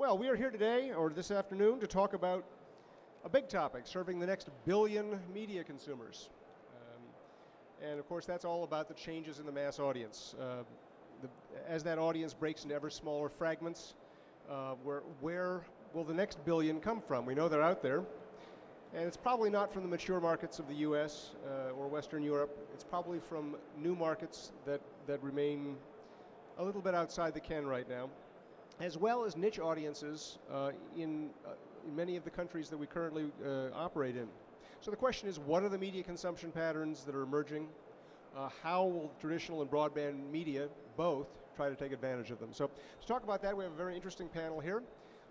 Well, we are here today, or this afternoon, to talk about a big topic, serving the next billion media consumers. And of course, that's all about the changes in the mass audience. As that audience breaks into ever smaller fragments, where will the next billion come from? We know they're out there. And it's probably not from the mature markets of the US or Western Europe. It's probably from new markets that remain a little bit outside the ken right now, as well as niche audiences in many of the countries that we currently operate in. So the question is, what are the media consumption patterns that are emerging? How will traditional and broadband media both try to take advantage of them? So to talk about that, we have a very interesting panel here.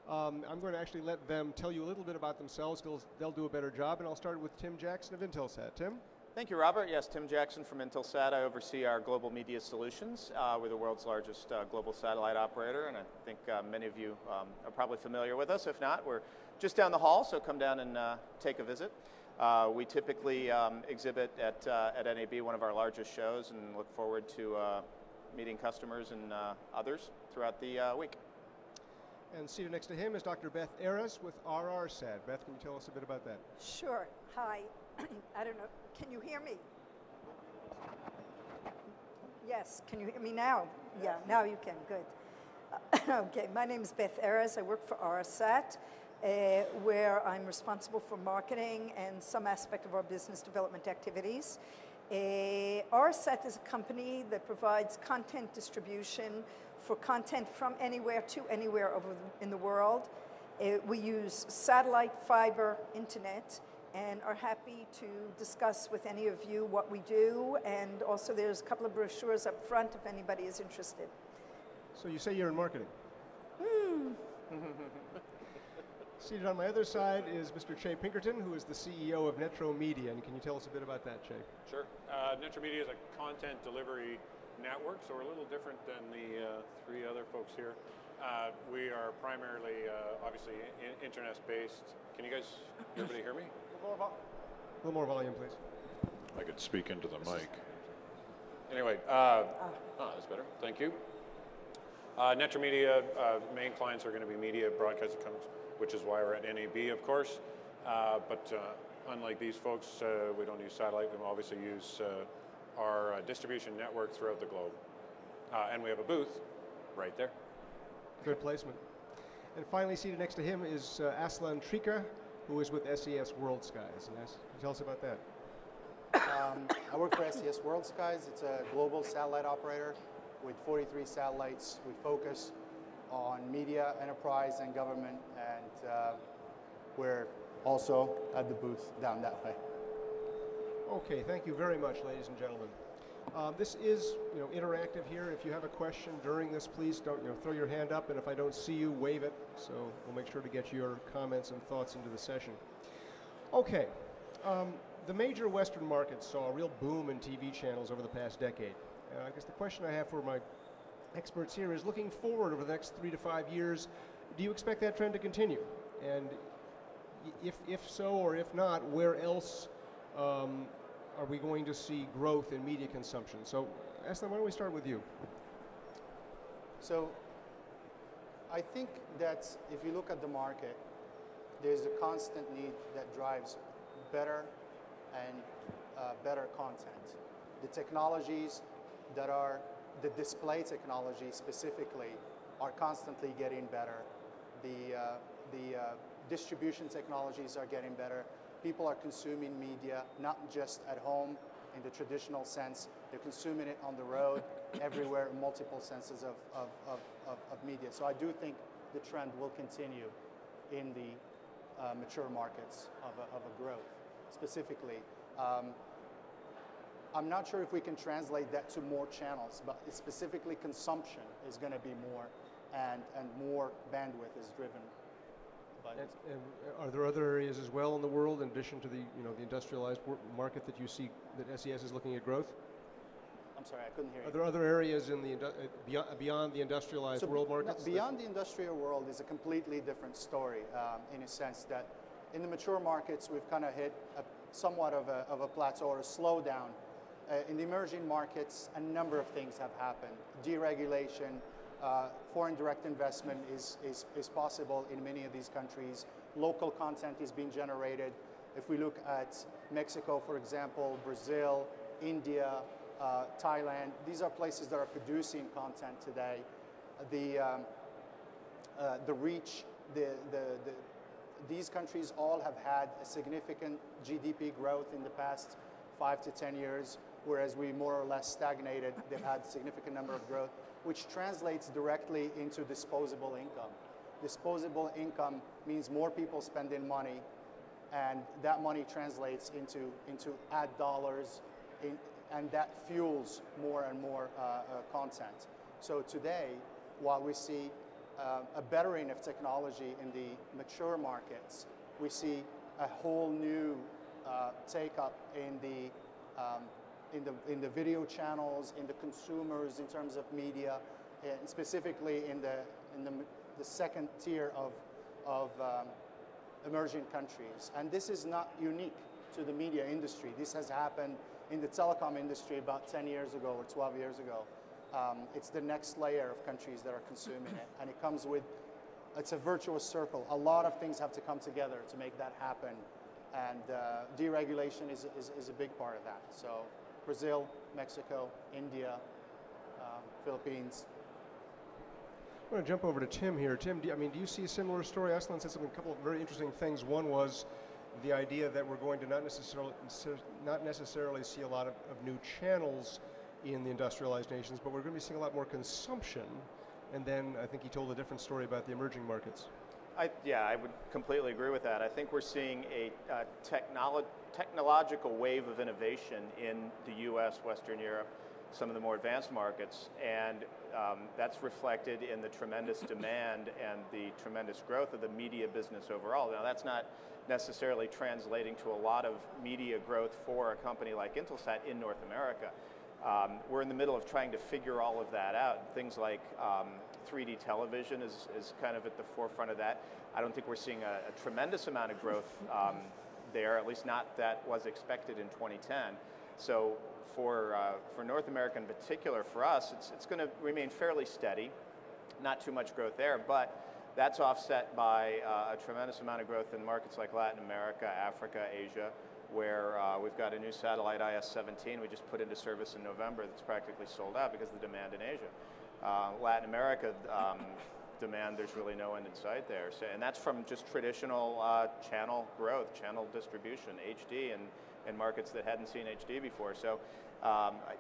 I'm going to actually let them tell you a little bit about themselves. They'll do a better job, and I'll start with Tim Jackson of Intelsat. Tim? Thank you, Robert. Yes, Tim Jackson from Intelsat. I oversee our global media solutions. We're the world's largest global satellite operator, and I think many of you are probably familiar with us. If not, we're just down the hall, so come down and take a visit. We typically exhibit at NAB, one of our largest shows, and look forward to meeting customers and others throughout the week. And seated next to him is Dr. Beth Erez with RRsat. Beth, can you tell us a bit about that? Sure. Hi. I don't know. Can you hear me? Yes. Can you hear me now? Yeah, now you can. Good. Okay. My name is Beth Erez. I work for RRsat, where I'm responsible for marketing and some aspect of our business development activities. RRsat is a company that provides content distribution for content from anywhere to anywhere in the world. We use satellite, fiber, internet, and are happy to discuss with any of you what we do. And also there's a couple of brochures up front if anybody is interested. So you say you're in marketing? Seated on my other side is Mr. Pinkerton, who is the CEO of Netromedia. And can you tell us a bit about that, Che? Sure. Netromedia is a content delivery network, so we're a little different than the three other folks here. We are primarily, obviously, internet-based. Can you guys, everybody hear me? A little more volume, please. I could speak into the mic. Anyway, that's better. Thank you. Netromedia, main clients are going to be media broadcasting companies, which is why we're at NAB, of course. But unlike these folks, we don't use satellite. We obviously use our distribution network throughout the globe. And we have a booth right there. Good placement. And finally, seated next to him is Aslan Tricha, who is with SES World Skies. And tell us about that. I work for SES World Skies. It's a global satellite operator with 43 satellites. We focus on media, enterprise, and government, and we're also at the booth down that way. Okay, thank you very much, ladies and gentlemen. This is, interactive here. If you have a question during this, please don't, throw your hand up, and if I don't see you, wave it. So we'll make sure to get your comments and thoughts into the session. Okay, the major Western markets saw a real boom in TV channels over the past decade. I guess the question I have for my experts here is, looking forward over the next 3 to 5 years, do you expect that trend to continue? And if so, or if not, where else are we going to see growth in media consumption? So, Aslan, why don't we start with you? So, I think that if you look at the market, there's a constant need that drives better and better content. The technologies that are, the display technology specifically, are constantly getting better. The distribution technologies are getting better. People are consuming media, not just at home in the traditional sense. They're consuming it on the road, everywhere, multiple senses of media. So I do think the trend will continue in the mature markets of a growth. Specifically, I'm not sure if we can translate that to more channels, but specifically consumption is going to be more, and more bandwidth is driven. And are there other areas as well in the world, in addition to the the industrialized market, that you see that SES is looking at growth? I'm sorry, I couldn't hear you. Are there other areas in the beyond the industrialized world markets? No, beyond the industrial world is a completely different story, in a sense that in the mature markets we've kind of hit somewhat of a plateau or a slowdown. In the emerging markets, a number of things have happened: deregulation, foreign direct investment is possible in many of these countries. Local content is being generated. If we look at Mexico, for example, Brazil, India, Thailand, these are places that are producing content today. The reach, these countries all have had a significant GDP growth in the past 5 to 10 years, whereas we more or less stagnated. They've had a significant number of growth, which translates directly into disposable income. Disposable income means more people spending money, and that money translates into ad dollars, and that fuels more and more content. So today, while we see a bettering of technology in the mature markets, we see a whole new take-up in the video channels, in the consumers in terms of media, and specifically in the second tier of emerging countries. And this is not unique to the media industry. This has happened in the telecom industry about 10 years ago or 12 years ago. It's the next layer of countries that are consuming it, and it comes with, it's a virtuous circle. A lot of things have to come together to make that happen, and deregulation is a big part of that. So Brazil, Mexico, India, Philippines. I'm going to jump over to Tim here. Tim, do you see a similar story? Aslan said a couple of very interesting things. One was the idea that we're going to not necessarily see a lot of new channels in the industrialized nations, but we're going to be seeing a lot more consumption. And then I think he told a different story about the emerging markets. Yeah, I would completely agree with that. I think we're seeing a technological wave of innovation in the US, Western Europe, some of the more advanced markets, and that's reflected in the tremendous demand and the tremendous growth of the media business overall. Now, that's not necessarily translating to a lot of media growth for a company like Intelsat in North America. We're in the middle of trying to figure all of that out. Things like 3D television is kind of at the forefront of that. I don't think we're seeing a tremendous amount of growth there, at least not that was expected in 2010. So for North America in particular, for us, it's going to remain fairly steady, not too much growth there, but that's offset by a tremendous amount of growth in markets like Latin America, Africa, Asia, where we've got a new satellite, IS-17, we just put into service in November that's practically sold out because of the demand in Asia. Latin America demand, there's really no end in sight there. So, and that's from just traditional channel growth, channel distribution, HD, in markets that hadn't seen HD before. So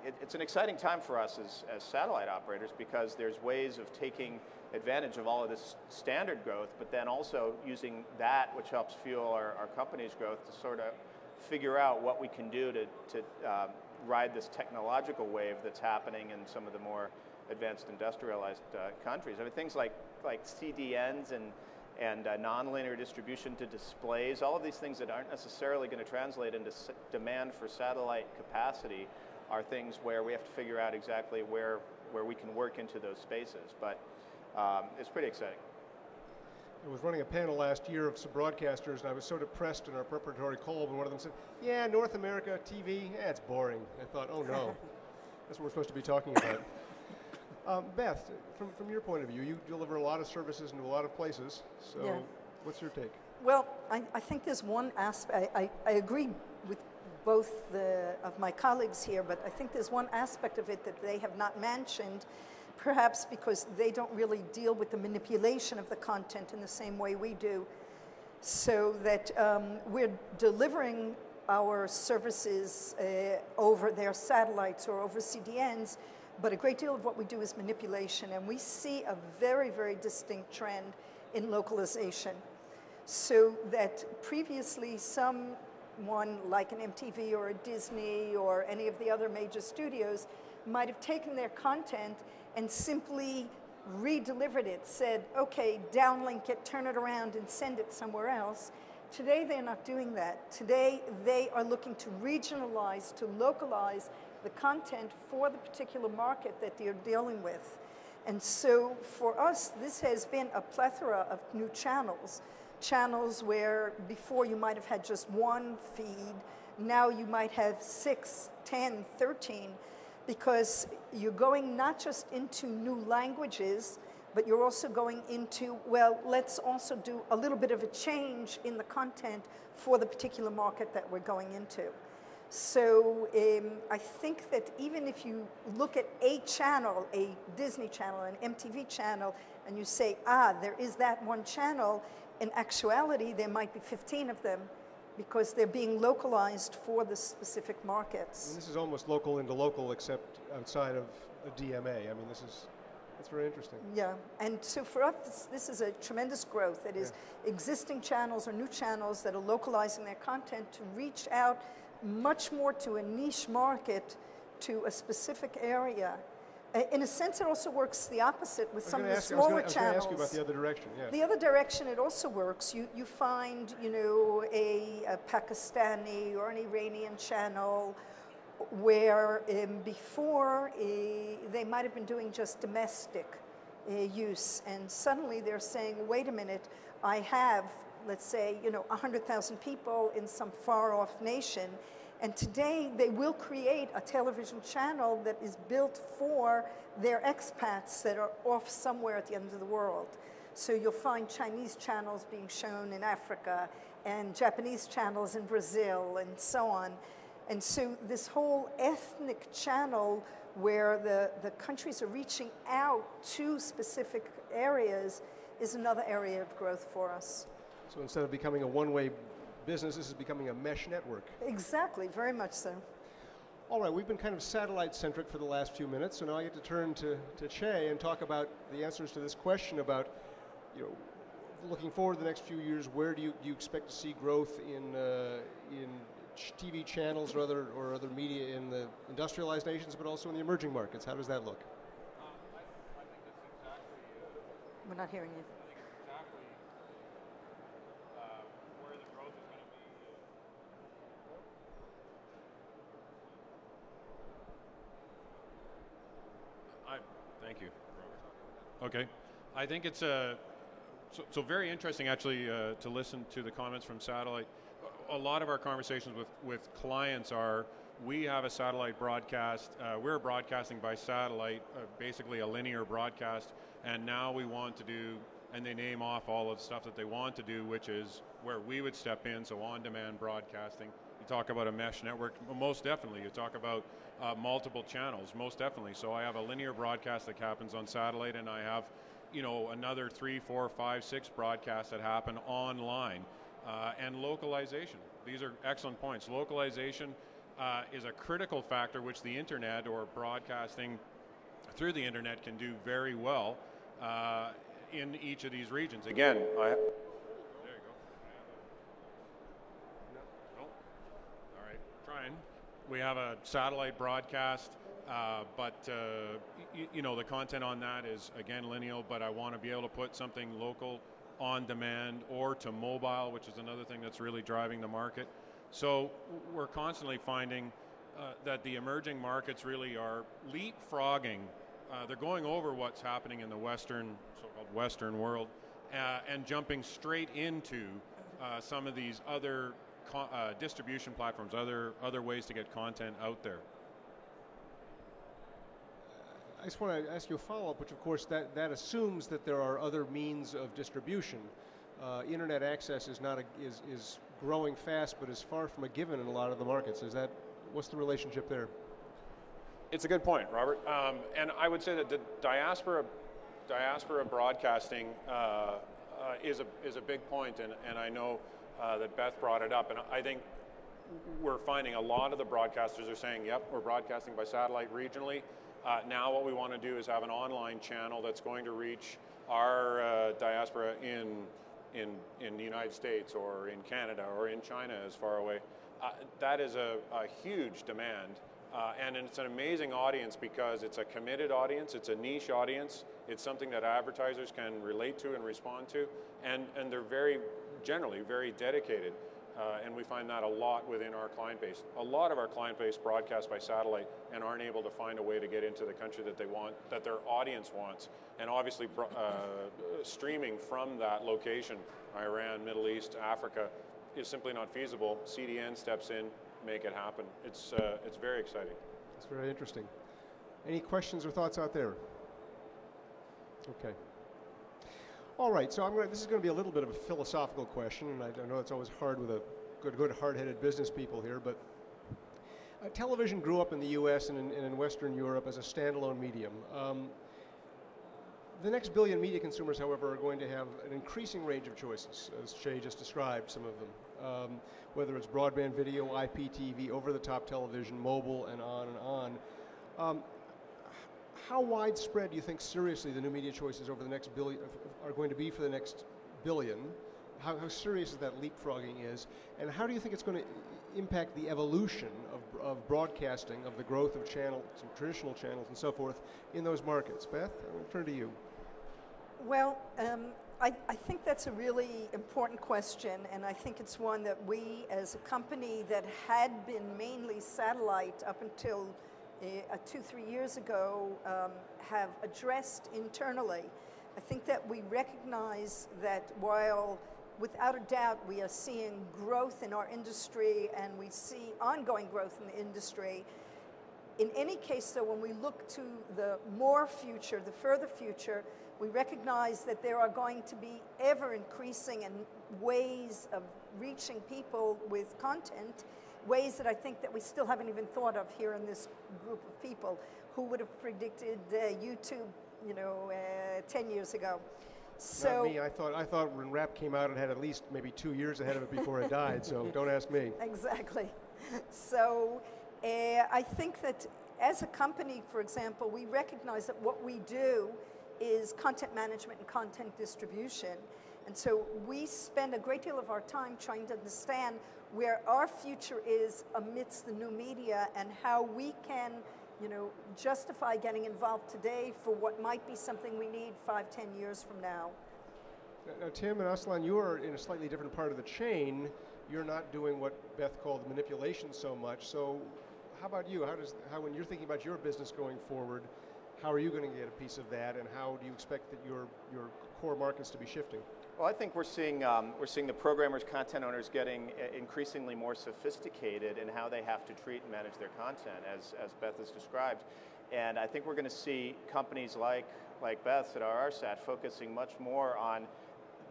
it's an exciting time for us as satellite operators, because there's ways of taking advantage of all of this standard growth, but then also using that, which helps fuel our company's growth, to sort of figure out what we can do to ride this technological wave that's happening in some of the more advanced industrialized countries. I mean, things like CDNs and nonlinear distribution to displays, all of these things that aren't necessarily going to translate into demand for satellite capacity are things where we have to figure out exactly where we can work into those spaces. But it's pretty exciting. I was running a panel last year of some broadcasters, and I was so depressed in our preparatory call when one of them said, yeah, North America TV, it's boring. I thought, oh no, that's what we're supposed to be talking about. Beth, from your point of view, you deliver a lot of services into a lot of places, so yeah. What's your take? Well, I think there's one aspect, I agree with both of my colleagues here, but I think there's one aspect of it that they have not mentioned, perhaps because they don't really deal with the manipulation of the content in the same way we do, so that we're delivering our services over their satellites or over CDNs, but a great deal of what we do is manipulation, and we see a very, very distinct trend in localization. So that previously someone like an MTV or a Disney or any of the other major studios might have taken their content and simply re-delivered it, said, okay, downlink it, turn it around and send it somewhere else. Today they're not doing that. Today they are looking to regionalize, to localize the content for the particular market that they're dealing with. And so for us, this has been a plethora of new channels. Channels where before you might have had just one feed, now you might have 6, 10, 13. because you're going not just into new languages, but you're also going into, well, let's also do a little bit of a change in the content for the particular market that we're going into. So I think that even if you look at a channel, a Disney channel, an MTV channel, and you say, there is that one channel, in actuality, there might be 15 of them because they're being localized for the specific markets. And this is almost local into local, except outside of a DMA. I mean, that's very interesting. Yeah, and so for us, this is a tremendous growth. It is existing channels or new channels that are localizing their content to reach out much more to a niche market, to a specific area. In a sense, it also works the opposite with some of the smaller channels. I was going to ask you about the other direction, yeah. The other direction, it also works. You find, you know, a Pakistani or an Iranian channel where before they might have been doing just domestic use, and suddenly they're saying, wait a minute, I have, let's say, you know, 100,000 people in some far-off nation, and today they will create a television channel that is built for their expats that are off somewhere at the end of the world. So you'll find Chinese channels being shown in Africa and Japanese channels in Brazil and so on. And so this whole ethnic channel where the countries are reaching out to specific areas is another area of growth for us. So instead of becoming a one-way business, this is becoming a mesh network. Exactly, very much so. All right, we've been kind of satellite-centric for the last few minutes, so now I get to turn to Che and talk about the answers to this question about, you know, looking forward to the next few years, where do you expect to see growth in TV channels or other media in the industrialized nations, but also in the emerging markets? How does that look? I think that's exactly. We're not hearing you. I think it's exactly where the growth is going to be. Thank you, Robert. Okay, I think it's so very interesting actually to listen to the comments from satellite. A lot of our conversations with clients are, we have a satellite broadcast, we're broadcasting by satellite, basically a linear broadcast, and now we want to do, and they name off all of the stuff that they want to do, which is where we would step in, so on-demand broadcasting. You talk about a mesh network, most definitely. You talk about multiple channels, most definitely. So I have a linear broadcast that happens on satellite, and I have, you know, another 3, 4, 5, 6 broadcasts that happen online. And localization. These are excellent points. Localization is a critical factor which the internet or broadcasting through the internet can do very well in each of these regions. Again, there you go. No. All right, trying. We have a satellite broadcast, but you know, the content on that is again linear, but I want to be able to put something local on demand or to mobile, which is another thing that's really driving the market. So we're constantly finding that the emerging markets really are leapfrogging. They're going over what's happening in the Western, so-called Western world, and jumping straight into some of these other distribution platforms, other ways to get content out there. I just want to ask you a follow-up, which of course that assumes that there are other means of distribution. Internet access is is growing fast, but is far from a given in a lot of the markets. What's the relationship there? It's a good point, Robert. And I would say that the diaspora broadcasting is a big point, and I know that Beth brought it up, and I think we're finding a lot of the broadcasters are saying, yep, we're broadcasting by satellite regionally. Now what we want to do is have an online channel that's going to reach our diaspora in the United States or in Canada or in China as far away. That is a huge demand, and it's an amazing audience because it's a committed audience, it's a niche audience, it's something that advertisers can relate to and respond to, and they're generally very dedicated. And we find that a lot within our client base. A lot of our client base broadcast by satellite and aren't able to find a way to get into the country that they want, that their audience wants. And obviously streaming from that location, Iran, Middle East, Africa, is simply not feasible. CDN steps in, make it happen. It's very exciting. It's very interesting. Any questions or thoughts out there? Okay. All right, so this is going to be a little bit of a philosophical question, and I know it's always hard with a good hard-headed business people here, but television grew up in the U.S. and in Western Europe as a standalone medium. The next billion media consumers, however, are going to have an increasing range of choices, as Shay just described some of them, whether it's broadband video, IPTV, over-the-top television, mobile, and on and on. How widespread do you think, seriously, the new media choices over the next billion are going to be for the next billion? How serious is that leapfrogging is, and how do you think it's going to impact the evolution of broadcasting, of the growth of channels, traditional channels, and so forth in those markets? Beth, I'll turn to you. Well, I think that's a really important question, and I think it's one that we, as a company that had been mainly satellite up until 2-3 years ago, have addressed internally. I think that we recognize that while without a doubt we are seeing growth in our industry and we see ongoing growth in the industry, in any case though, when we look to the more future, the further future, we recognize that there are going to be ever increasing ways of reaching people with content, ways that I think that we still haven't even thought of here in this group of people. Who would have predicted YouTube, 10 years ago? So, not me. I thought when rap came out, it had at least maybe 2 years ahead of it before it died. So don't ask me. Exactly. So I think that as a company, for example, we recognize that what we do is content management and content distribution. And so we spend a great deal of our time trying to understand where our future is amidst the new media and how we can, justify getting involved today for what might be something we need 5-10 years from now. Now, Tim and Aslan, you are in a slightly different part of the chain. You're not doing what Beth called manipulation so much. So how about you? How when you're thinking about your business going forward, how are you going to get a piece of that, and how do you expect that your core markets to be shifting? Well, I think we're seeing the programmers, content owners getting increasingly more sophisticated in how they have to treat and manage their content, as Beth has described. And I think we're going to see companies like Beth's at RRsat focusing much more on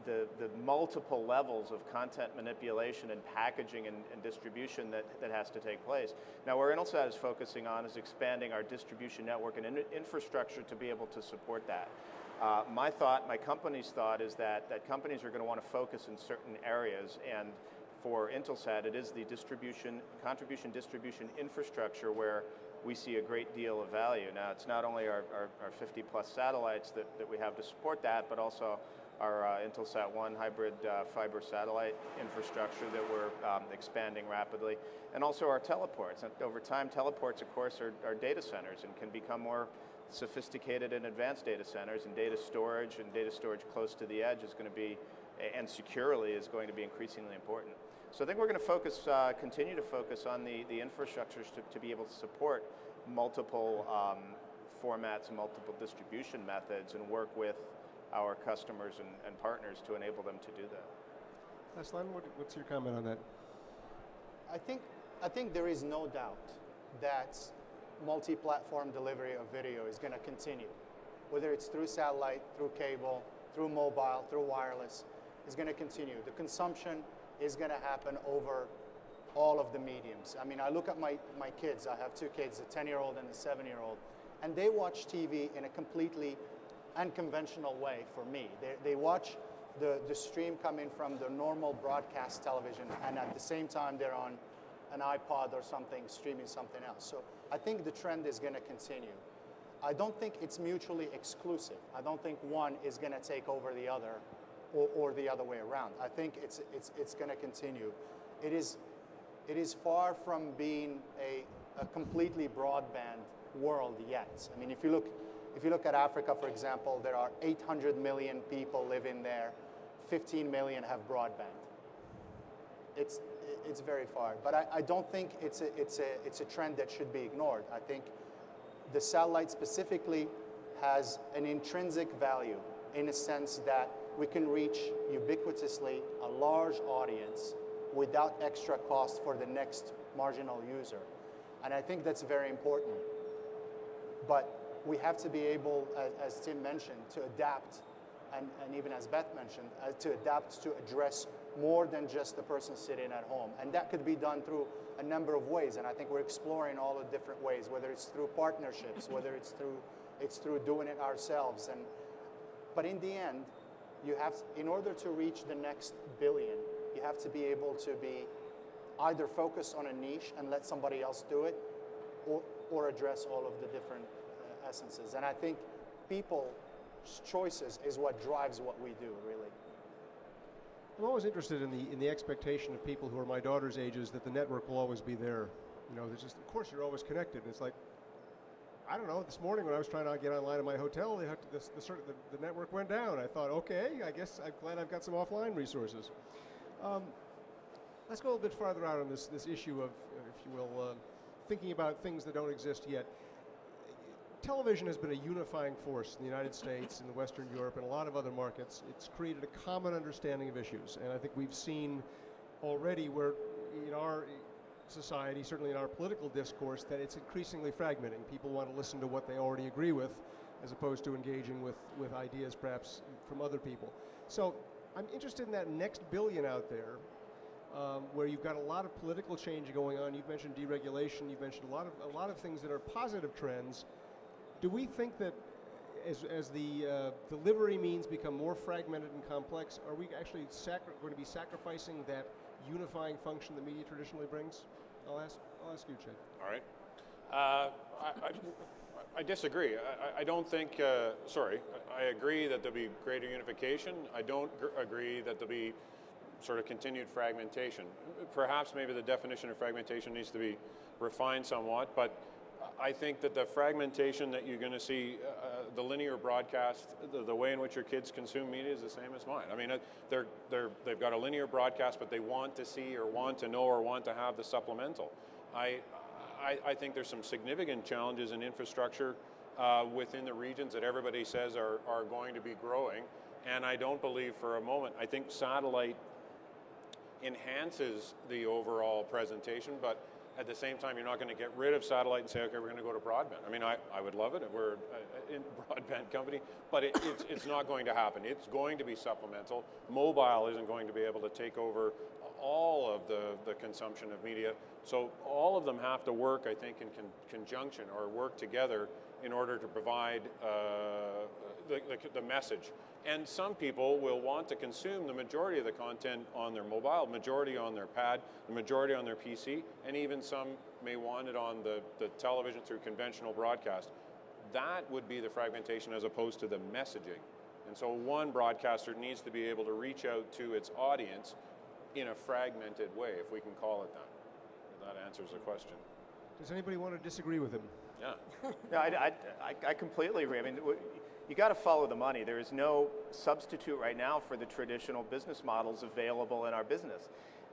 the multiple levels of content manipulation and packaging and distribution that has to take place. Now, where Intelsat is focusing on is expanding our distribution network and infrastructure to be able to support that. My company's thought is that companies are going to want to focus in certain areas, and for Intelsat, it is the contribution distribution infrastructure where we see a great deal of value. Now, it's not only our 50 plus satellites that we have to support that, but also our Intelsat 1 hybrid fiber satellite infrastructure that we're expanding rapidly, and also our teleports. And over time, teleports, of course, are data centers and can become more sophisticated and advanced data centers, and data storage close to the edge is going to be, and securely, is going to be increasingly important. So I think we're going to continue to focus on the infrastructures to be able to support multiple formats and multiple distribution methods, and work with our customers and partners to enable them to do that. Aslan, what's your comment on that? I think there is no doubt that multi-platform delivery of video is going to continue. Whether it's through satellite, through cable, through mobile, through wireless, is going to continue. The consumption is going to happen over all of the mediums. I mean, I look at my kids. I have 2 kids, a 10-year-old and a 7-year-old, and they watch TV in a completely unconventional way for me. They watch the stream coming from the normal broadcast television, and at the same time they're on an iPod or something, streaming something else. So I think the trend is going to continue. I don't think it's mutually exclusive. I don't think one is going to take over the other, or the other way around. I think it's going to continue. It is far from being a completely broadband world yet. I mean, if you look at Africa, for example, there are 800 million people living there. 15 million have broadband. It's very far, but I don't think it's a trend that should be ignored. I think the satellite specifically has an intrinsic value in a sense that we can reach ubiquitously a large audience without extra cost for the next marginal user, and I think that's very important. but we have to be able, as Tim mentioned, to adapt, and even as Beth mentioned, to adapt to address more than just the person sitting at home. And that could be done through a number of ways, and I think we're exploring all the different ways, whether it's through partnerships, whether it's through doing it ourselves. But in the end, you have, in order to reach the next billion, you have to be able to be either focus on a niche and let somebody else do it, or address all of the different essences. And I think people's choices is what drives what we do, really. I'm always interested in the expectation of people who are my daughter's ages that the network will always be there. You know, there's just, of course, you're always connected. It's like, I don't know, this morning when I was trying to get online at my hotel, the network went down. I thought, okay, I guess I'm glad I've got some offline resources. Let's go a little bit farther out on this issue of, if you will, thinking about things that don't exist yet. Television has been a unifying force in the United States, in the Western Europe, and a lot of other markets. It's created a common understanding of issues, and I think we've seen already where in our society, certainly in our political discourse, that it's increasingly fragmenting. People want to listen to what they already agree with, as opposed to engaging with ideas perhaps from other people. So I'm interested in that next billion out there, where you've got a lot of political change going on. You've mentioned deregulation. You've mentioned a lot of things that are positive trends. Do we think that as the delivery means become more fragmented and complex, are we actually going to be sacrificing that unifying function that media traditionally brings? I'll ask you, Chad. All right. I disagree. I don't think, I agree that there'll be greater unification. I don't agree that there'll be sort of continued fragmentation. Perhaps maybe the definition of fragmentation needs to be refined somewhat, but I think that the fragmentation that you're going to see, the linear broadcast, the way in which your kids consume media is the same as mine. I mean, they've got a linear broadcast, but they want to see or want to know or want to have the supplemental. I think there's some significant challenges in infrastructure within the regions that everybody says are going to be growing, and I don't believe for a moment. I think satellite enhances the overall presentation, but at the same time, you're not going to get rid of satellite and say, okay, we're going to go to broadband. I mean, I would love it if we're a broadband company, but it's not going to happen. It's going to be supplemental. Mobile isn't going to be able to take over all of the consumption of media. So all of them have to work, I think, in conjunction or work together in order to provide the message. And some people will want to consume the majority of the content on their mobile, majority on their pad, the majority on their PC, and even some may want it on the television through conventional broadcast. That would be the fragmentation as opposed to the messaging. And so one broadcaster needs to be able to reach out to its audience in a fragmented way, if we can call it that. If that answers the question. Does anybody want to disagree with him? Yeah. No, I completely agree. I mean, you got to follow the money. There is no substitute right now for the traditional business models available in our business.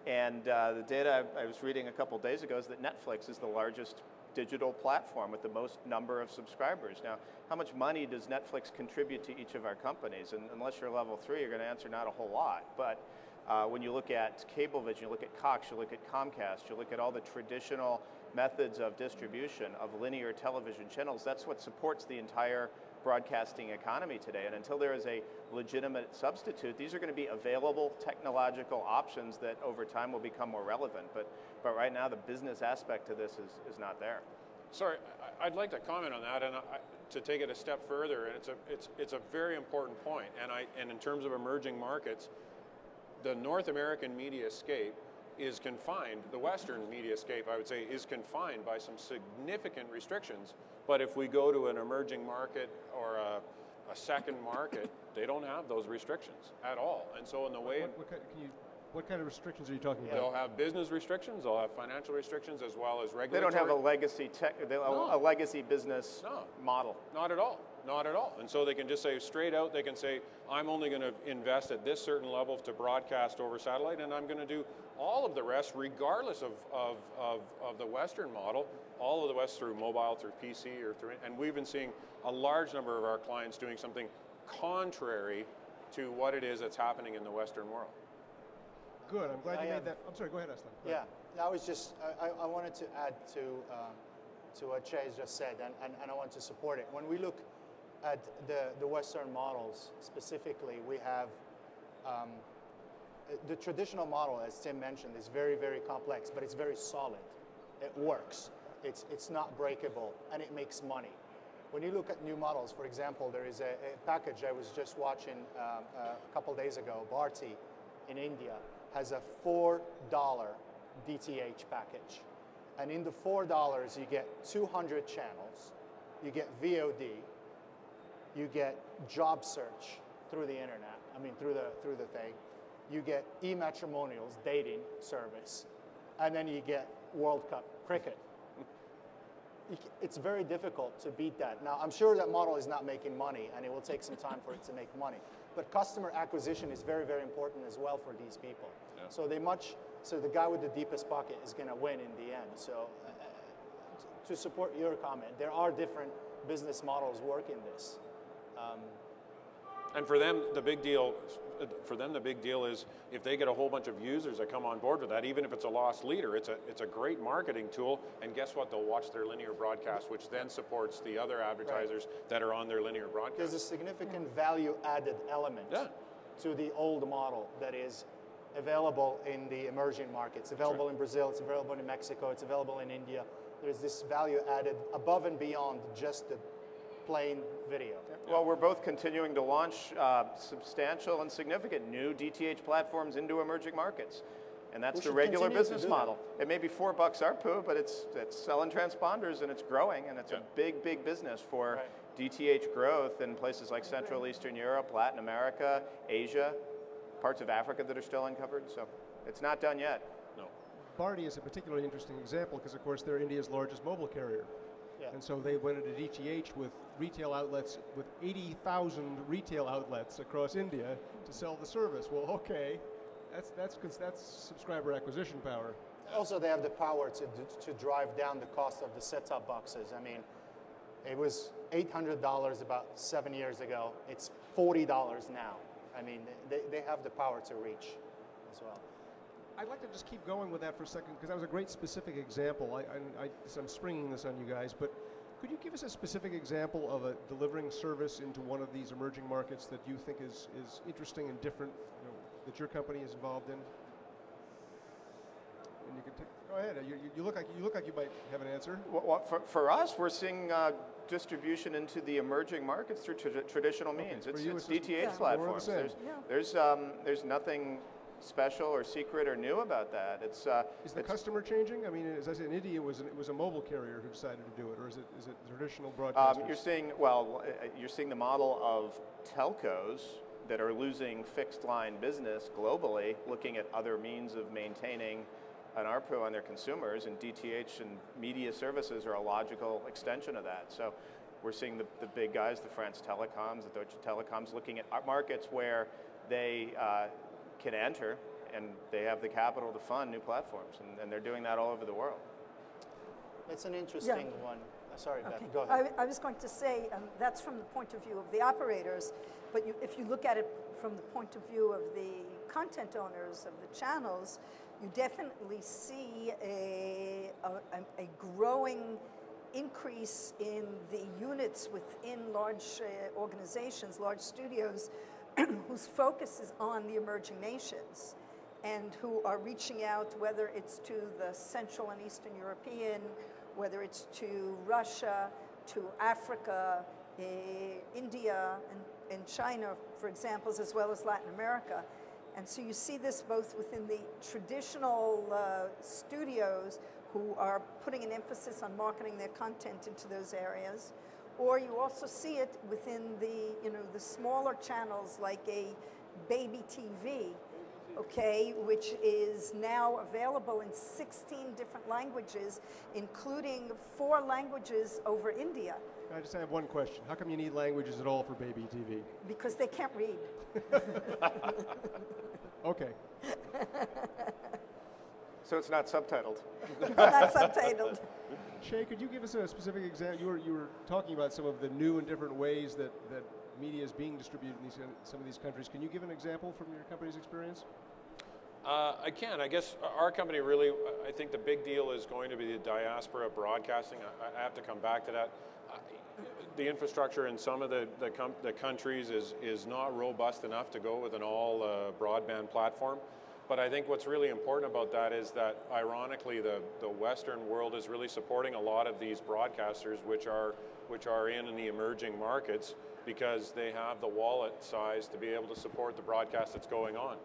And the data I was reading a couple days ago is that Netflix is the largest digital platform with the most number of subscribers. Now, how much money does Netflix contribute to each of our companies? And unless you're level 3, you're going to answer not a whole lot. But when you look at Cablevision, you look at Cox, you look at Comcast, you look at all the traditional methods of distribution of linear television channels, that's what supports the entire broadcasting economy today. And until there is a legitimate substitute, these are going to be available technological options that over time will become more relevant. But right now, the business aspect to this is not there. Sorry, I'd like to comment on that, and to take it a step further. And it's a very important point. And in terms of emerging markets, the North American mediascape is confined, the Western mediascape, I would say, is confined by some significant restrictions. But if we go to an emerging market or a second market, they don't have those restrictions at all. And so in the way... What kind of restrictions are you talking about? They'll have business restrictions, they'll have financial restrictions, as well as regulatory. They don't have a legacy a legacy business model. Not at all. Not at all. And so they can just say straight out, they can say, I'm only going to invest at this certain level to broadcast over satellite, and I'm going to do all of the rest, regardless of the Western model, all of the rest through mobile, through PC, or through, and we've been seeing a large number of our clients doing something contrary to what it is that's happening in the Western world. Good, I'm glad you made that. I'm sorry, go ahead, Aslan. I was just, I wanted to add to what Chase just said, and I want to support it. When we look at the Western models specifically, we have the traditional model, as Tim mentioned, is very, very complex, but it's very solid. It works. It's not breakable, and it makes money. When you look at new models, for example, there is a package I was just watching a couple days ago. Bharti in India has a $4 DTH package. And in the $4, you get 200 channels, you get VOD, you get job search through the internet, through the thing. You get e-matrimonials, dating service, and then you get World Cup cricket. It's very difficult to beat that. Now, I'm sure that model is not making money, and it will take some time for it to make money. But customer acquisition is very, very important as well for these people. Yeah. So the guy with the deepest pocket is going to win in the end. So to support your comment, there are different business models working this. And for them, the big deal is if they get a whole bunch of users that come on board with that, even if it's a lost leader, it's a great marketing tool. And guess what? They'll watch their linear broadcast, which then supports the other advertisers that are on their linear broadcast. There's a significant value-added element to the old model that is available in the emerging markets. It's available in Brazil, it's available in Mexico, it's available in India. There's this value added above and beyond just the plain video. Well, we're both continuing to launch substantial and significant new DTH platforms into emerging markets. And that's the regular business model. It may be $4 ARPU, but it's selling transponders and it's growing, and it's a big, big business for DTH growth in places like Central Eastern Europe, Latin America, Asia, parts of Africa that are still uncovered. So it's not done yet. No. Bharti is a particularly interesting example because, of course, they're India's largest mobile carrier. Yeah. And so they went into DTH with retail outlets, with 80,000 retail outlets across India to sell the service. Well, okay, that's subscriber acquisition power. Also, they have the power to drive down the cost of the set-top boxes. It was $800 about 7 years ago. It's $40 now. They have the power to reach as well. I'd like to just keep going with that for a second because that was a great specific example. I'm springing this on you guys, but could you give us a specific example of a delivering service into one of these emerging markets that you think is interesting and different, that your company is involved in? And you can go ahead. You look like you might have an answer. Well, for us, we're seeing distribution into the emerging markets through traditional means. It's DTH platforms. There's nothing special or secret or new about that. Is the customer changing? As I said, in India, it was a mobile carrier who decided to do it, or is it traditional broadcasters? You're seeing the model of telcos that are losing fixed line business globally, looking at other means of maintaining an ARPU on their consumers, and DTH and media services are a logical extension of that. So we're seeing the big guys, the France Telecoms, the Deutsche Telecoms, looking at markets where they can enter, and they have the capital to fund new platforms, and they're doing that all over the world. It's an interesting one. Sorry, Beth, go ahead. I was going to say that's from the point of view of the operators, but if you look at it from the point of view of the content owners of the channels, you definitely see a growing increase in the units within large organizations, large studios, whose focus is on the emerging nations and who are reaching out, whether it's to the Central and Eastern European, whether it's to Russia, to Africa, India, and China, for examples, as well as Latin America. And so you see this both within the traditional studios who are putting an emphasis on marketing their content into those areas, or you also see it within the smaller channels like a baby TV, okay, which is now available in 16 different languages, including 4 languages over India. I just have one question. How come you need languages at all for baby TV? Because they can't read. Okay. So it's not subtitled. Not subtitled. Shay, could you give us a specific example? You were talking about some of the new and different ways that media is being distributed in some of these countries. Can you give an example from your company's experience? I can. I guess our company really, I think the big deal is going to be the diaspora broadcasting. I have to come back to that. The infrastructure in some of the countries is not robust enough to go with an all broadband platform. But I think what's really important about that is that, ironically, the Western world is really supporting a lot of these broadcasters, which are in the emerging markets, because they have the wallet size to be able to support the broadcast that's going on.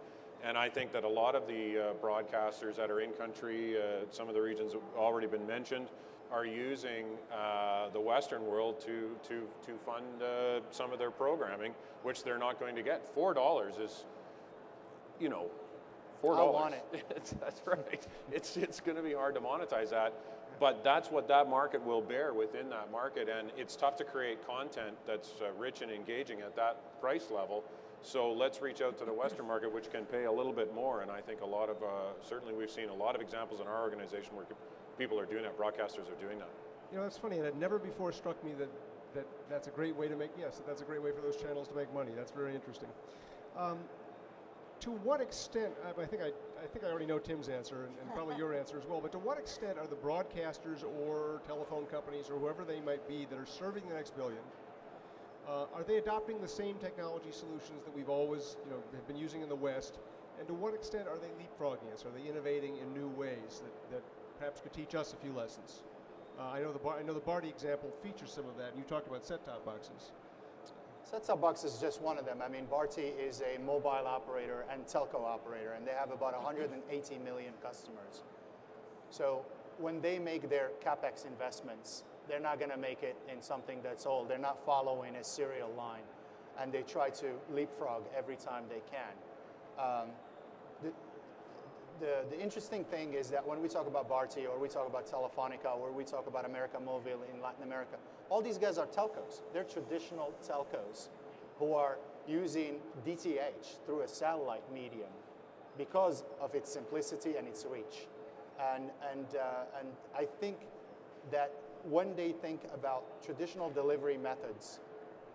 And I think that a lot of the broadcasters that are in country, some of the regions have already been mentioned, are using the Western world to fund some of their programming, which they're not going to get. $4 is, you know, $4. I want it. That's right. It's going to be hard to monetize that, but that's what that market will bear within that market, and it's tough to create content that's rich and engaging at that price level. So let's reach out to the Western market, which can pay a little bit more, and I think a lot of, certainly we've seen a lot of examples in our organization where people are doing that, broadcasters are doing that. You know, that's funny, and it never before struck me that that's a great way to make, yes, that's a great way for those channels to make money. That's very interesting. To what extent, I think I already know Tim's answer and probably your answer as well, but to what extent are the broadcasters or telephone companies or whoever they might be that are serving the next billion, are they adopting the same technology solutions that we've always, you know, have been using in the West, and to what extent are they leapfrogging us? Are they innovating in new ways that perhaps could teach us a few lessons? I know the Barty example features some of that, and you talked about set-top boxes. Set-top box is just one of them. I mean, Barty is a mobile operator and telco operator, and they have about 180 million customers. So when they make their CapEx investments, they're not going to make it in something that's old. They're not following a serial line, and they try to leapfrog every time they can. The interesting thing is that when we talk about Barty, or we talk about Telefonica, or we talk about América Móvil in Latin America, all these guys are telcos. They're traditional telcos who are using DTH through a satellite medium because of its simplicity and its reach. And I think that when they think about traditional delivery methods,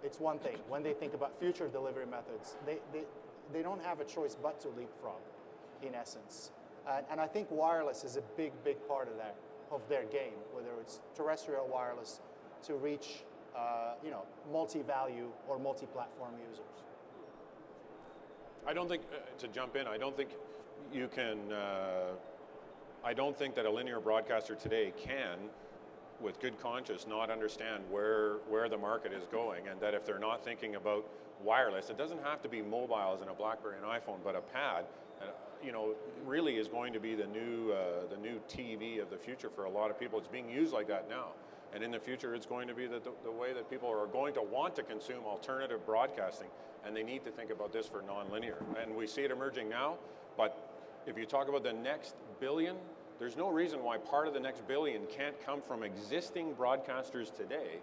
it's one thing. When they think about future delivery methods, they don't have a choice but to leapfrog, in essence. And I think wireless is a big, big part of that, of their game, whether it's terrestrial wireless to reach, you know, multi-value or multi-platform users. I don't think, to jump in, I don't think you can, I don't think that a linear broadcaster today can, with good conscience, not understand where the market is going, and that if they're not thinking about wireless, it doesn't have to be mobile as in a BlackBerry and iPhone, but a pad, you know, really is going to be the new TV of the future for a lot of people. It's being used like that now. And in the future, it's going to be the way that people are going to want to consume alternative broadcasting, and they need to think about this for nonlinear. And we see it emerging now, but if you talk about the next billion, there's no reason why part of the next billion can't come from existing broadcasters today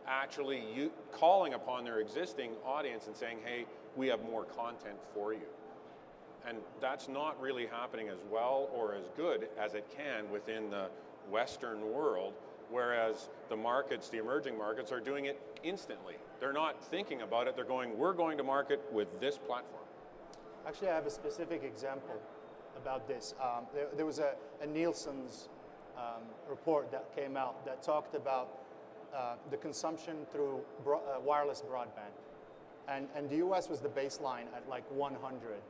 actually calling upon their existing audience and saying, hey, we have more content for you. And that's not really happening as well or as good as it can within the Western world, whereas the markets, the emerging markets, are doing it instantly. They're not thinking about it. They're going, we're going to market with this platform. Actually, I have a specific example about this. There was a Nielsen's report that came out that talked about the consumption through wireless broadband. And the US was the baseline at like 100.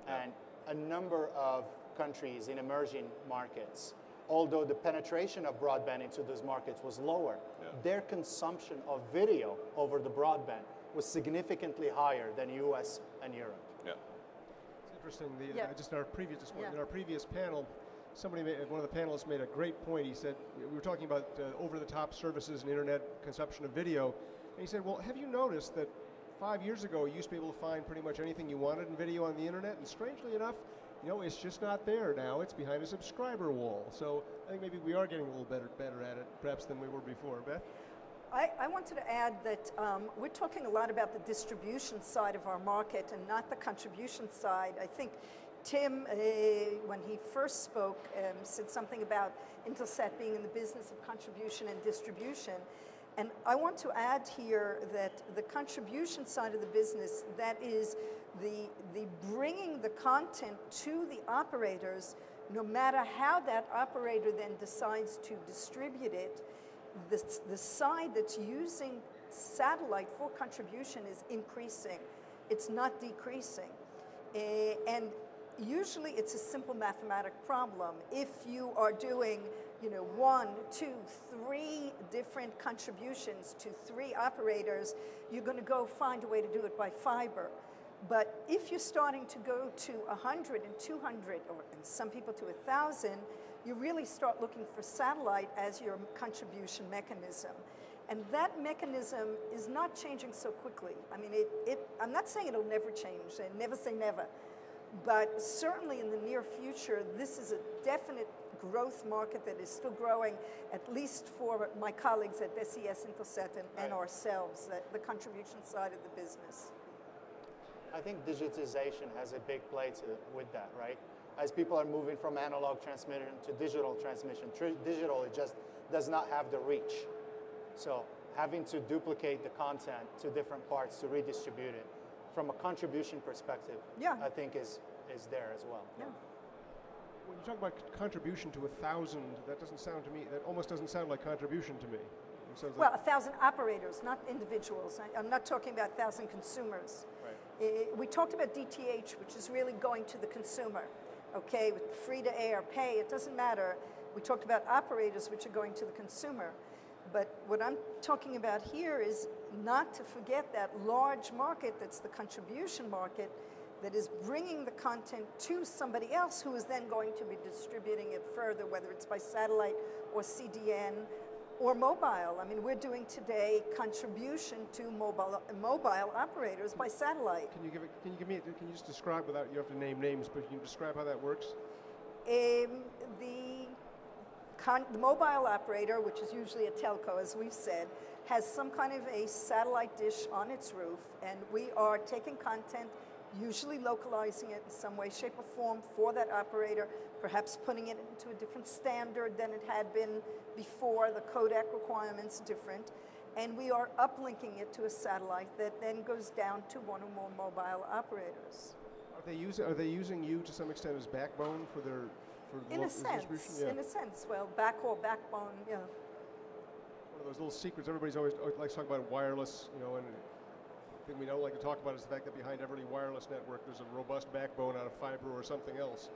And a number of countries in emerging markets, although the penetration of broadband into those markets was lower, their consumption of video over the broadband was significantly higher than US and Europe. Yeah. It's interesting, just in our previous panel, one of the panelists made a great point. He said, we were talking about over-the-top services and internet consumption of video, and he said, well, have you noticed that 5 years ago, you used to be able to find pretty much anything you wanted in video on the internet, and strangely enough, you know, it's just not there now. It's behind a subscriber wall. So I think maybe we are getting a little better at it, perhaps, than we were before. Beth? I wanted to add that we're talking a lot about the distribution side of our market and not the contribution side. I think Tim, when he first spoke, said something about Intelsat being in the business of contribution and distribution. And I want to add here that the contribution side of the business, that is the bringing the content to the operators, no matter how that operator then decides to distribute it, the side that's using satellite for contribution is increasing. It's not decreasing. And usually it's a simple mathematic problem. If you are doing 1, 2, 3 different contributions to 3 operators, you're going to go find a way to do it by fiber. But if you're starting to go to 100 and 200, or and some people to 1,000, you really start looking for satellite as your contribution mechanism. And that mechanism is not changing so quickly. I mean, I'm not saying it'll never change, and never say never. But certainly in the near future, this is a definite growth market that is still growing, at least for my colleagues at SES, Intelsat, and ourselves, the contribution side of the business. I think digitization has a big play with that, right? As people are moving from analog transmission to digital transmission, digital, it just does not have the reach. So having to duplicate the content to different parts to redistribute it, from a contribution perspective, I think is there as well. Yeah. When you talk about contribution to 1,000, that doesn't sound to me, that almost doesn't sound like contribution to me. It sounds Well, like 1,000 operators, not individuals. I'm not talking about 1,000 consumers. Right. We talked about DTH, which is really going to the consumer. Okay, with free to air, pay, it doesn't matter. We talked about operators, which are going to the consumer. But what I'm talking about here is not to forget that large market that's the contribution market that is bringing the content to somebody else who is then going to be distributing it further, whether it's by satellite or CDN or mobile. I mean, we're doing today contribution to mobile operators by satellite. Can you just describe, without, you have to name names, but can you describe how that works? The mobile operator, which is usually a telco, as we've said, has some kind of a satellite dish on its roof, and we are taking content, usually localizing it in some way, shape, or form for that operator, perhaps putting it into a different standard than it had been before, the codec requirements different, and we are uplinking it to a satellite that then goes down to one or more mobile operators. Are they using you to some extent as backbone for their in a sense, yeah. In a sense, well, backhaul, backbone, yeah. One of those little secrets everybody's always likes to talk about wireless, and the thing we don't like to talk about is the fact that behind every wireless network there's a robust backbone out of fiber or something else.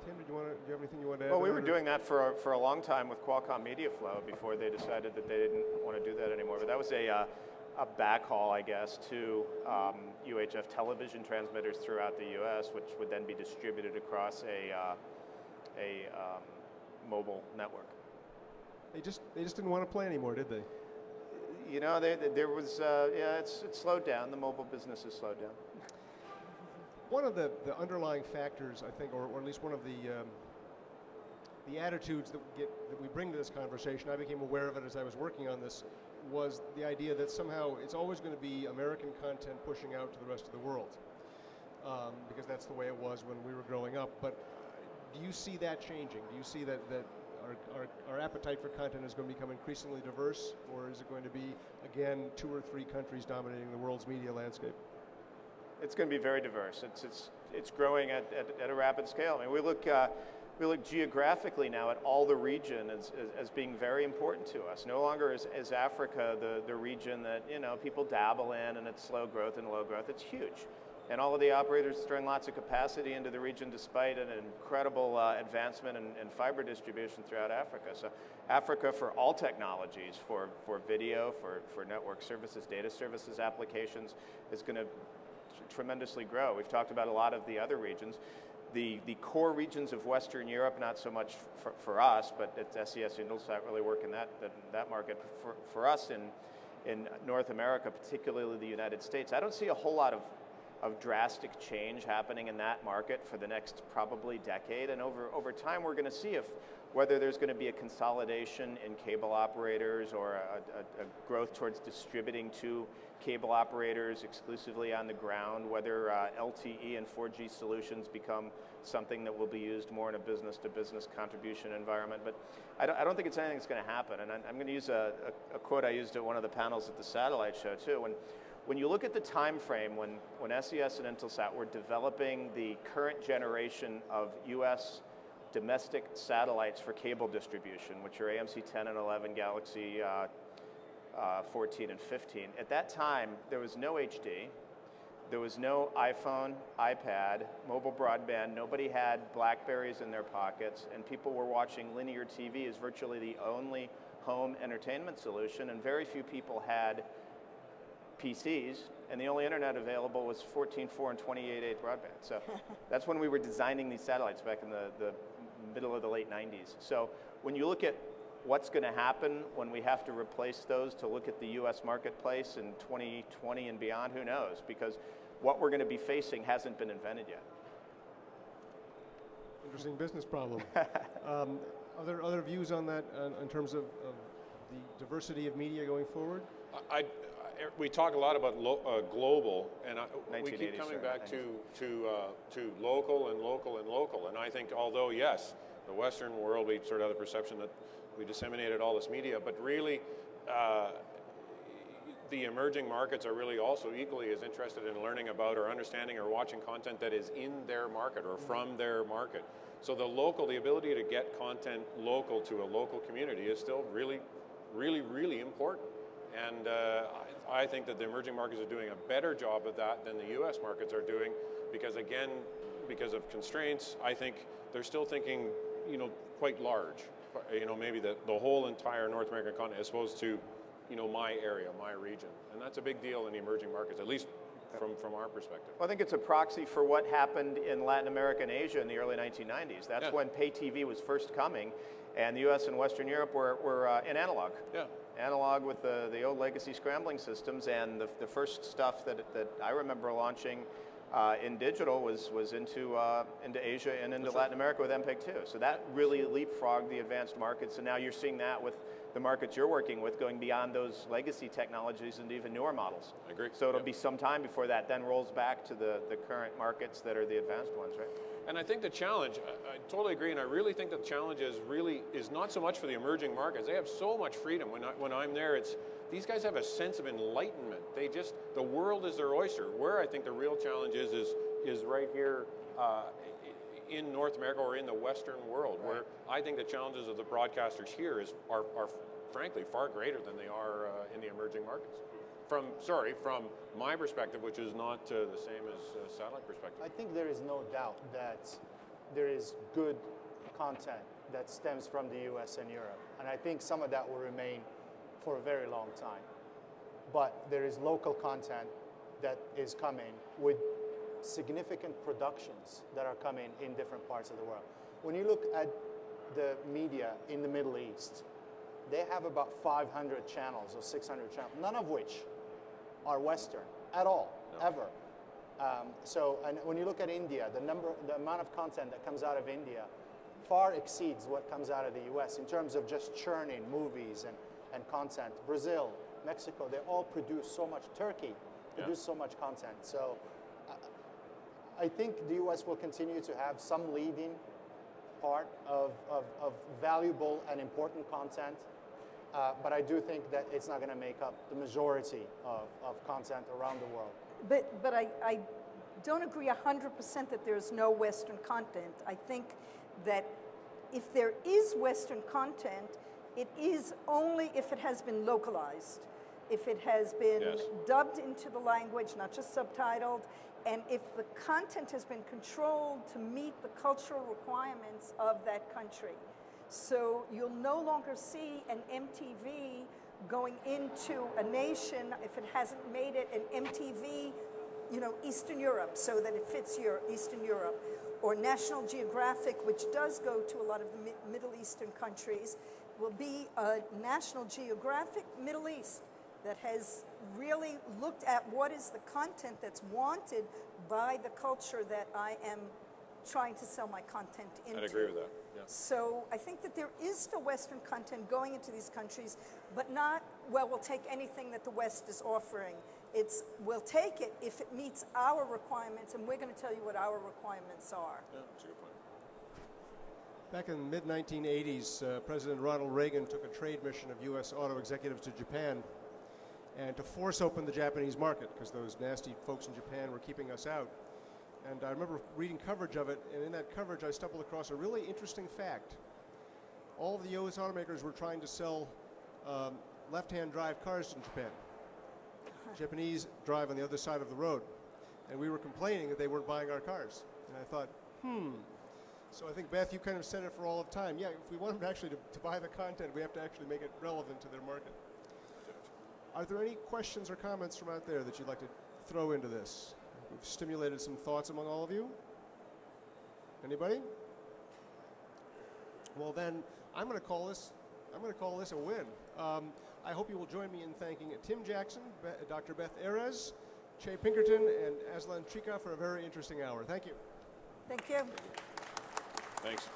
Tim, do you have anything you want to add? Well, we were doing that for a long time with Qualcomm MediaFlow before they decided that they didn't want to do that anymore. But that was a backhaul, I guess, to UHF television transmitters throughout the U.S., which would then be distributed across a mobile network. They just didn't want to play anymore, did they? There was it's slowed down. The mobile business has slowed down. One of the underlying factors, I think, or at least one of the attitudes that we bring to this conversation, I became aware of it as I was working on this, was the idea that somehow it's always going to be American content pushing out to the rest of the world, because that's the way it was when we were growing up. But do you see that changing? Do you see that our appetite for content is going to become increasingly diverse, or is it going to be, again, 2 or 3 countries dominating the world's media landscape? It's going to be very diverse. It's growing at a rapid scale. I mean, we look geographically now at all the region as being very important to us. No longer is Africa the region that people dabble in and it's slow growth and low growth. It's huge. And all of the operators throwing lots of capacity into the region despite an incredible advancement in fiber distribution throughout Africa. So Africa for all technologies, for video, for network services, data services applications, is going to tremendously grow. We've talked about a lot of the other regions. The core regions of Western Europe, not so much for us, but at SES Intelsat really work in that market. For us in North America, particularly the United States, I don't see a whole lot of of drastic change happening in that market for the next probably decade. And over time, we're going to see whether there's going to be a consolidation in cable operators or a growth towards distributing to cable operators exclusively on the ground, whether LTE and 4G solutions become something that will be used more in a business-to-business contribution environment. But I don't think it's anything that's going to happen. And I'm going to use a quote I used at one of the panels at the satellite show too. When you look at the time frame when SES and Intelsat were developing the current generation of U.S. domestic satellites for cable distribution, which are AMC 10 and 11, Galaxy 14 and 15. At that time, there was no HD, there was no iPhone, iPad, mobile broadband, nobody had Blackberries in their pockets, and people were watching linear TV as virtually the only home entertainment solution, and very few people had PCs, and the only internet available was 14.4 and 28.8 broadband. So that's when we were designing these satellites back in the middle of the late 90s. So when you look at what's going to happen when we have to replace those to look at the US marketplace in 2020 and beyond, who knows? Because what we're going to be facing hasn't been invented yet. Interesting business problem. Are there other views on that in terms of the diversity of media going forward? We talk a lot about global, and we keep coming back to local and local and local. And I think, although yes, the Western world, we sort of have the perception that we disseminated all this media, but really the emerging markets are really also equally as interested in learning about or understanding or watching content that is in their market or from their market. So the ability to get content local to a local community is still really, really, really important. And I think that the emerging markets are doing a better job of that than the US markets are doing, because again, because of constraints, I think they're still thinking, quite large. Maybe the whole entire North American continent as opposed to, my area, my region. And that's a big deal in the emerging markets, at least from our perspective. Well, I think it's a proxy for what happened in Latin America and Asia in the early 1990s. That's when pay TV was first coming, and the US and Western Europe were in analog. Yeah. Analog with the old legacy scrambling systems, and the first stuff that I remember launching in digital was into Asia and into Latin America with MPEG-2. So that really leapfrogged the advanced markets, and now you're seeing that with the markets you're working with going beyond those legacy technologies into even newer models. I agree. So it'll be some time before that then rolls back to the current markets that are the advanced ones, right? And I think the challenge, I totally agree, and I really think the challenge is not so much for the emerging markets. They have so much freedom. When I'm there, these guys have a sense of enlightenment. The world is their oyster. Where I think the real challenge is right here in North America or in the Western world, where I think the challenges of the broadcasters here are frankly far greater than they are in the emerging markets. From my perspective, which is not the same as satellite perspective. I think there is no doubt that there is good content that stems from the US and Europe. And I think some of that will remain for a very long time. But there is local content that is coming with significant productions that are coming in different parts of the world. When you look at the media in the Middle East, they have about 500 channels or 600 channels, none of which are Western at all, ever. And when you look at India, the amount of content that comes out of India far exceeds what comes out of the US in terms of just churning movies and content. Brazil, Mexico, they all produce so much. Turkey produce so much content. So I think the US will continue to have some leading part of valuable and important content. But I do think that it's not going to make up the majority of content around the world. But I don't agree 100% that there's no Western content. I think that if there is Western content, it is only if it has been localized, if it has been dubbed into the language, not just subtitled, and if the content has been controlled to meet the cultural requirements of that country. So you'll no longer see an MTV going into a nation if it hasn't made it an MTV, Eastern Europe, so that it fits your Eastern Europe. Or National Geographic, which does go to a lot of the Middle Eastern countries, will be a National Geographic Middle East. that has really looked at what is the content that's wanted by the culture that I am trying to sell my content into. I'd agree with that. Yeah. So I think that there is still Western content going into these countries, but not, well, we'll take anything that the West is offering. It's, we'll take it if it meets our requirements, and we're going to tell you what our requirements are. Yeah, that's a good point. Back in the mid-1980s, President Ronald Reagan took a trade mission of U.S. auto executives to Japan and to force open the Japanese market because those nasty folks in Japan were keeping us out. And I remember reading coverage of it, and in that coverage I stumbled across a really interesting fact. All of the U.S. automakers were trying to sell left-hand drive cars in Japan. Japanese drive on the other side of the road. And we were complaining that they weren't buying our cars. And I thought, So I think, Beth, you kind of said it for all of time. Yeah, if we want them actually to buy the content, we have to actually make it relevant to their market. Are there any questions or comments from out there that you'd like to throw into this? We've stimulated some thoughts among all of you. Anybody? Well, then I'm going to call this a win. I hope you will join me in thanking Tim Jackson, Dr. Beth Erez, Che Pinkerton, and Aslan Tricha for a very interesting hour. Thank you. Thank you. Thanks.